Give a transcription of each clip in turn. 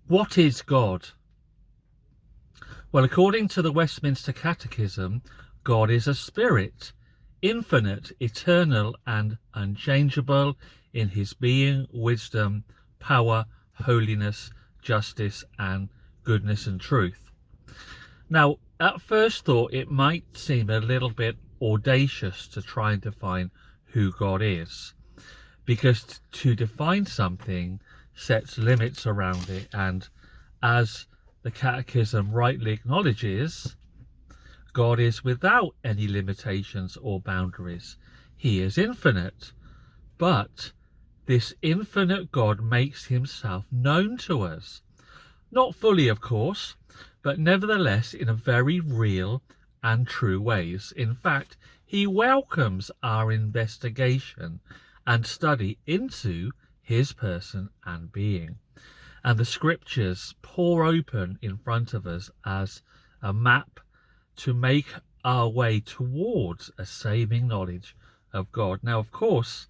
What is God? Well, according to the Westminster Catechism, God is a spirit, infinite, eternal, and unchangeable in his being, wisdom, power, holiness, justice, and goodness and truth. Now, at first thought, it might seem a little bit audacious to try and define who God is, because to define something sets limits around it, and as the Catechism rightly acknowledges, God is without any limitations or boundaries. He is infinite, but this infinite God makes himself known to us. Not fully, of course, but nevertheless in a very real and true ways. In fact, he welcomes our investigation and study into his person and being. And the scriptures pour open in front of us as a map to make our way towards a saving knowledge of God. Now, of course,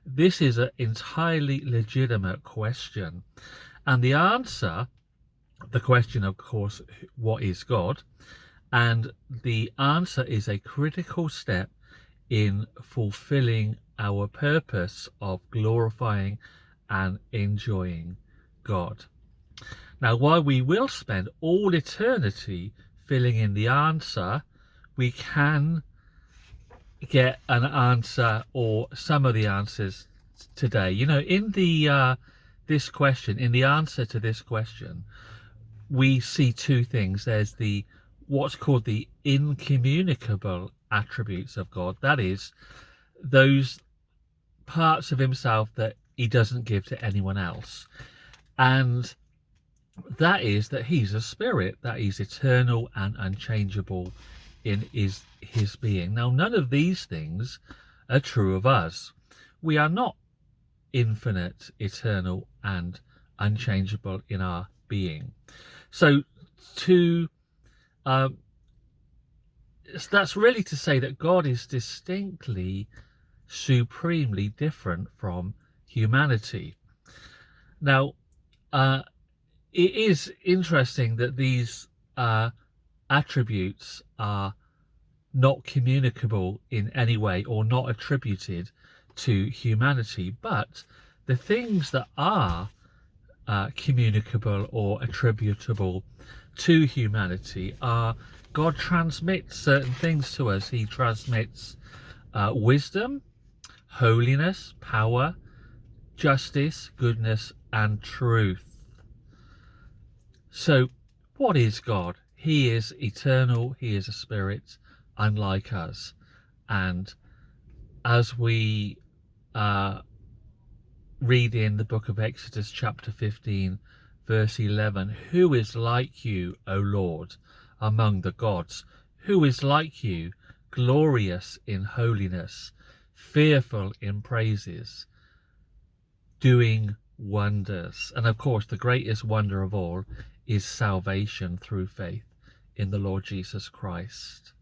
this is an entirely legitimate question. And the answer, the question, of course, what is God? And the answer is a critical step in fulfilling our purpose of glorifying and enjoying God. Now, while we will spend all eternity filling in the answer, we can get an answer or some of the answers today. You know, in the this question, in the answer to this question, we see two things. There's the what's called the incommunicable attributes of God. That is, those parts of himself that he doesn't give to anyone else. And that is that he's a spirit, that he's eternal and unchangeable in his being. Now, none of these things are true of us. We are not infinite, eternal, and unchangeable in our being. So that's really to say that God is distinctly, supremely different from humanity. Now, it is interesting that these attributes are not communicable in any way or not attributed to humanity, but the things that are communicable or attributable to humanity are God transmits certain things to us. He transmits wisdom, holiness, power, justice, goodness, and truth. So, what is God? He is eternal, he is a spirit, unlike us. And as we read in the book of Exodus chapter 15, verse 11, who is like you, O Lord, among the gods? Who is like you, glorious in holiness, fearful in praises, doing wonders? And of course, the greatest wonder of all is salvation through faith in the Lord Jesus Christ.